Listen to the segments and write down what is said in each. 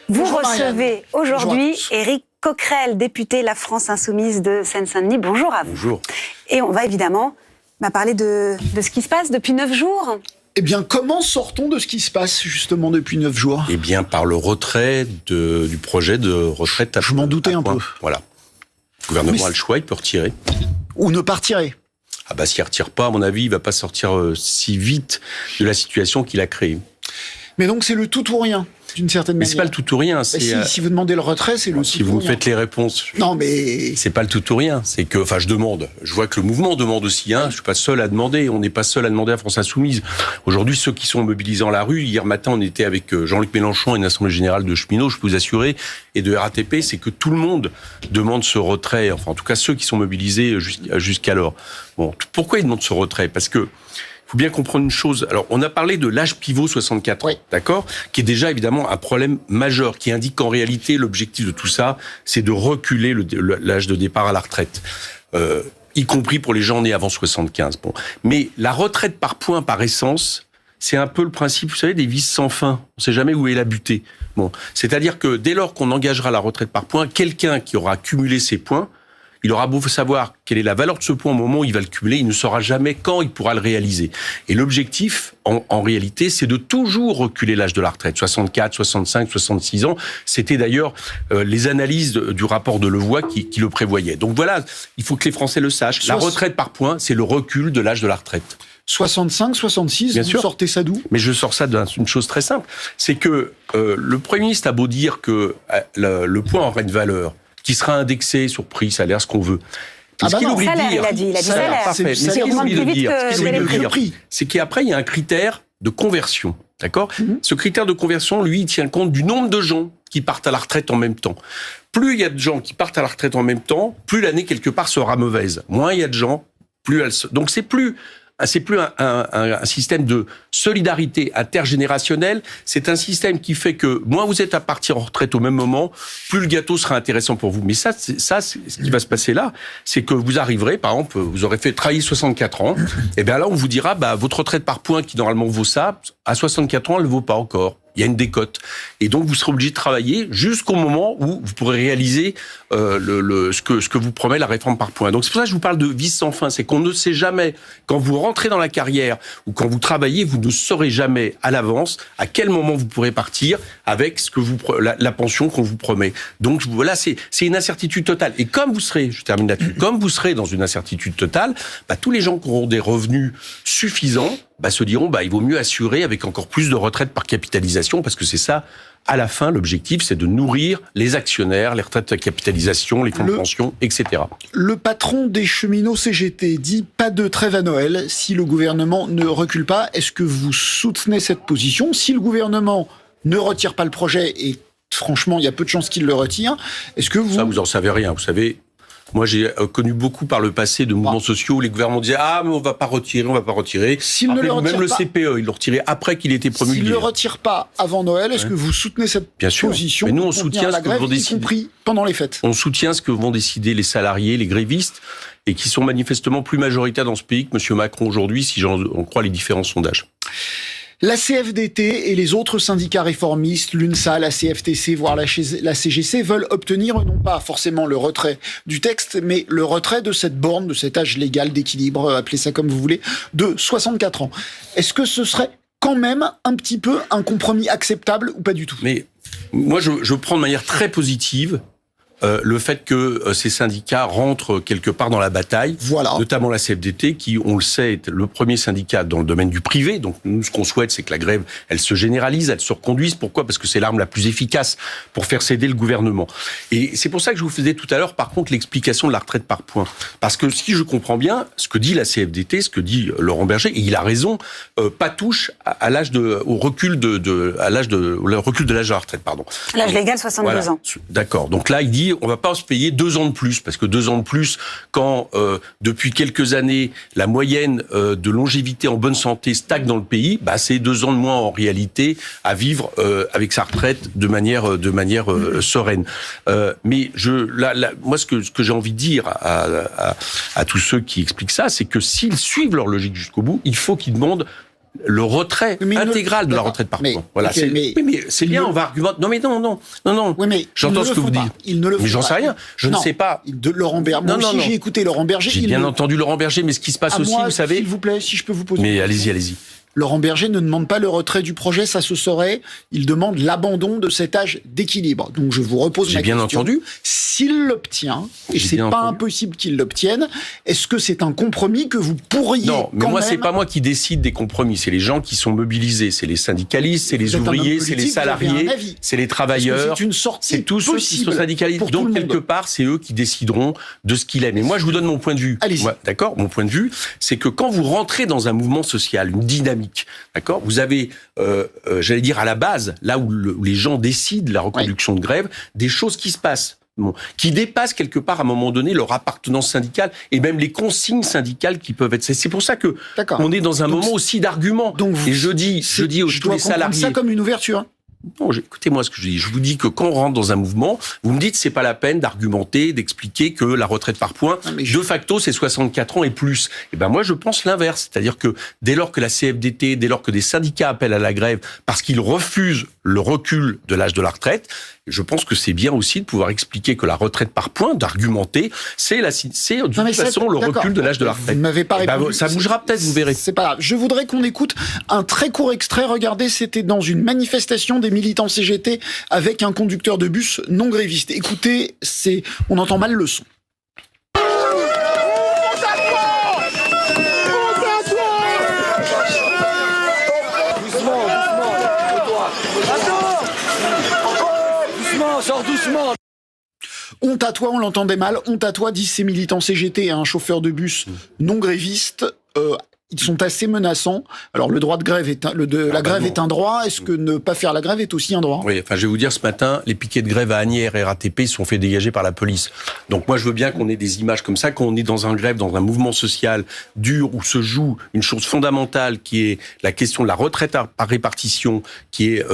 Vous Bonjour, recevez aujourd'hui Éric Coquerel, député La France Insoumise de Seine-Saint-Denis. Bonjour à vous. Bonjour. Et on va évidemment parler de ce qui se passe depuis 9 jours. Eh bien, comment sortons de ce qui se passe justement depuis 9 jours ? Eh bien, par le retrait du projet de retraite à Je m'en doutais un peu. Voilà. Le gouvernement a le choix, il peut retirer. Ou ne pas retirer. Ah bah, s'il ne retire pas, à mon avis, il ne va pas sortir si vite de la situation qu'il a créée. Mais donc, c'est le tout ou rien, d'une certaine Mais manière. c'est pas le tout ou rien. Si vous demandez le retrait, c'est le tout ou rien. Si vous me faites les réponses. Non, mais... C'est pas le tout ou rien. C'est que, je demande. Je vois que le mouvement demande aussi. Je suis pas seul à demander. On n'est pas seul à demander à France Insoumise. Aujourd'hui, ceux qui sont mobilisés dans la rue, hier matin, on était avec Jean-Luc Mélenchon à une assemblée générale de cheminots, je peux vous assurer, et de RATP, c'est que tout le monde demande ce retrait. Enfin, en tout cas, ceux qui sont mobilisés jusqu'alors. Bon, pourquoi ils demandent ce retrait ? Parce que il faut bien comprendre une chose. Alors, on a parlé de l'âge pivot 64 ans, d'accord ? Qui est déjà évidemment un problème majeur, qui indique qu'en réalité, l'objectif de tout ça, c'est de reculer l'âge de départ à la retraite. Y compris pour les gens nés avant 75. Bon. Mais la retraite par points, par essence, c'est un peu le principe, vous savez, des vis sans fin. On ne sait jamais où est la butée. Bon. C'est-à-dire que dès lors qu'on engagera la retraite par points, quelqu'un qui aura cumulé ses points, il aura beau savoir quelle est la valeur de ce point au moment où il va le cumuler, il ne saura jamais quand il pourra le réaliser. Et l'objectif, en réalité, c'est de toujours reculer l'âge de la retraite. 64, 65, 66 ans. C'était d'ailleurs les analyses du rapport de Levoy qui le prévoyaient. Donc voilà, il faut que les Français le sachent. La retraite par points, c'est le recul de l'âge de la retraite. 65, 66, Bien vous sûr. sortez ça d'où ? Mais je sors ça d'une chose très simple. C'est que le Premier ministre a beau dire que le point aurait une valeur qui sera indexé sur prix, salaire, ce qu'on veut. Ah bah non, salaire, il a dit salaire. Parfait. Mais ce qu'il oublie de dire, c'est qu'après, il y a un critère de conversion. D'accord ? Ce critère de conversion, lui, il tient compte du nombre de gens qui partent à la retraite en même temps. Plus il y a de gens qui partent à la retraite en même temps, plus l'année, quelque part, sera mauvaise. Moins il y a de gens, plus elle... Donc, c'est plus un système de solidarité intergénérationnelle, c'est un système qui fait que moins vous êtes à partir en retraite au même moment, plus le gâteau sera intéressant pour vous. Mais ça, c'est ce qui va se passer là, c'est que vous arriverez, par exemple, vous aurez fait travailler 64 ans, et bien là, on vous dira, votre retraite par points qui normalement vaut ça, à 64 ans, elle ne vaut pas encore. Il y a une décote. Et donc, vous serez obligé de travailler jusqu'au moment où vous pourrez réaliser ce que vous promet la réforme par points. Donc, c'est pour ça que je vous parle de vis sans fin. C'est qu'on ne sait jamais, quand vous rentrez dans la carrière ou quand vous travaillez, vous ne saurez jamais à l'avance à quel moment vous pourrez partir avec la pension qu'on vous promet. Donc, voilà, c'est une incertitude totale. Et comme vous serez, je termine là-dessus, comme vous serez dans une incertitude totale, tous les gens qui auront des revenus suffisants, se diront, il vaut mieux assurer avec encore plus de retraites par capitalisation, parce que c'est ça, à la fin, l'objectif, c'est de nourrir les actionnaires, les retraites par capitalisation, les fonds de pension, etc. Le patron des cheminots CGT dit pas de trêve à Noël si le gouvernement ne recule pas. Est-ce que vous soutenez cette position ? Si le gouvernement ne retire pas le projet, et franchement, il y a peu de chances qu'il le retire, est-ce que vous... Ça, vous en savez rien, vous savez... Moi, j'ai connu beaucoup par le passé de mouvements sociaux où les gouvernements disaient « Ah, mais on va pas retirer. » S'il ne le retire même le pas, CPE, il l'a retiré après qu'il était promulgué. S'il ne le retire pas avant Noël, est-ce que vous soutenez cette position ? Mais nous, on soutient ce que vont décider. Y compris pendant les fêtes. On soutient ce que vont décider les salariés, les grévistes, et qui sont manifestement plus majoritaires dans ce pays que M. Macron aujourd'hui, si on croit les différents sondages. La CFDT et les autres syndicats réformistes, l'UNSA, la CFTC, voire la CGC, veulent obtenir non pas forcément le retrait du texte, mais le retrait de cette borne, de cet âge légal d'équilibre, appelez ça comme vous voulez, de 64 ans. Est-ce que ce serait quand même un petit peu un compromis acceptable ou pas du tout ? Mais moi, je prends de manière très positive le fait que ces syndicats rentrent quelque part dans la bataille, notamment la CFDT, qui, on le sait, est le premier syndicat dans le domaine du privé. Donc nous, ce qu'on souhaite, c'est que la grève, elle se généralise, elle se reconduise. Pourquoi ? Parce que c'est l'arme la plus efficace pour faire céder le gouvernement. Et c'est pour ça que je vous faisais tout à l'heure, par contre, l'explication de la retraite par points. Parce que si je comprends bien, ce que dit la CFDT, ce que dit Laurent Berger, et il a raison, pas touche à l'âge au recul de l'âge de la retraite, pardon. L'âge légal, 62 ans. D'accord. Donc là, il dit, on va pas se payer 2 ans de plus, parce que 2 ans de plus, quand depuis quelques années la moyenne de longévité en bonne santé stagne dans le pays, c'est 2 ans de moins en réalité à vivre avec sa retraite de manière sereine. Mais moi, ce que j'ai envie de dire à tous ceux qui expliquent ça, c'est que s'ils suivent leur logique jusqu'au bout, il faut qu'ils demandent le retrait intégral de la retraite par points. Voilà, mais c'est bien, on va argumenter. Non. Oui, mais j'entends ce que vous dites. Ils ne le font pas. Mais j'en sais rien. Je ne sais pas. Laurent Berger. Moi aussi, j'ai écouté Laurent Berger. J'ai bien entendu Laurent Berger, mais ce qui se passe aussi, vous savez. S'il vous plaît, si je peux vous poser. Mais allez-y. Laurent Berger ne demande pas le retrait du projet, ça se saurait. Il demande l'abandon de cet âge d'équilibre. Donc je vous repose ma question. J'ai bien entendu. S'il l'obtient, et c'est pas impossible qu'il l'obtienne, est-ce que c'est un compromis que vous pourriez Non, mais moi, c'est pas moi qui décide des compromis. C'est les gens qui sont mobilisés. C'est les syndicalistes, c'est les ouvriers, c'est les salariés, c'est les travailleurs. C'est tous ceux qui sont syndicalistes. Donc, quelque part, c'est eux qui décideront de ce qu'il est. Mais moi, je vous donne mon point de vue. Allez-y. D'accord ? Mon point de vue, c'est que quand vous rentrez dans un mouvement social, une dynamique, d'accord ? Vous avez, j'allais dire à la base, là où les gens décident la reconduction de grève, des choses qui se passent. Qui dépassent quelque part à un moment donné leur appartenance syndicale et même les consignes syndicales qui peuvent être. C'est pour ça que on est dans un moment aussi d'arguments. Et je dis aux tous les salariés. Ça comme une ouverture. Non, écoutez-moi ce que je dis. Je vous dis que quand on rentre dans un mouvement, vous me dites c'est pas la peine d'argumenter, d'expliquer que la retraite par points, de facto, c'est 64 ans et plus. Et ben moi, je pense l'inverse. C'est-à-dire que dès lors que la CFDT, dès lors que des syndicats appellent à la grève parce qu'ils refusent le recul de l'âge de la retraite, je pense que c'est bien aussi de pouvoir expliquer que la retraite par points, d'argumenter, c'est de toute façon le recul de l'âge de la retraite. Vous m'avez pas répondu. Ça bougera peut-être, vous verrez. C'est pas grave. Je voudrais qu'on écoute un très court extrait. Regardez, c'était dans une manifestation des militants CGT avec un conducteur de bus non gréviste. Écoutez, on entend mal le son. Sors doucement. Honte à toi, on l'entendait mal. Honte à toi, disent ces militants CGT à un chauffeur de bus non gréviste. Ils sont assez menaçants. Alors, le droit de grève la grève est un droit. Est-ce que ne pas faire la grève est aussi un droit ? Oui, enfin, je vais vous dire, ce matin, les piquets de grève à Asnières et RATP se sont fait dégager par la police. Donc, moi, je veux bien qu'on ait des images comme ça, qu'on est dans un grève, dans un mouvement social dur où se joue une chose fondamentale qui est la question de la retraite par répartition, qui est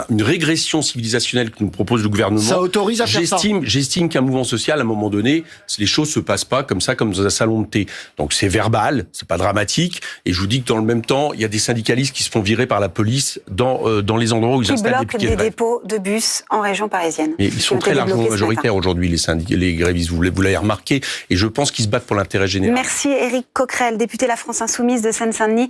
une régression civilisationnelle que nous propose le gouvernement. Ça autorise à faire ça. J'estime qu'un mouvement social, à un moment donné, les choses se passent pas comme ça, comme dans un salon de thé. Donc, c'est verbal, c'est pas dramatique. Et je vous dis que dans le même temps, il y a des syndicalistes qui se font virer par la police dans les endroits où ils installent des piquets de grève. Des dépôts de bus en région parisienne. Mais ils sont très largement majoritaires aujourd'hui, les grévistes, vous l'avez remarqué. Et je pense qu'ils se battent pour l'intérêt général. Merci Éric Coquerel, député La France Insoumise de Seine-Saint-Denis.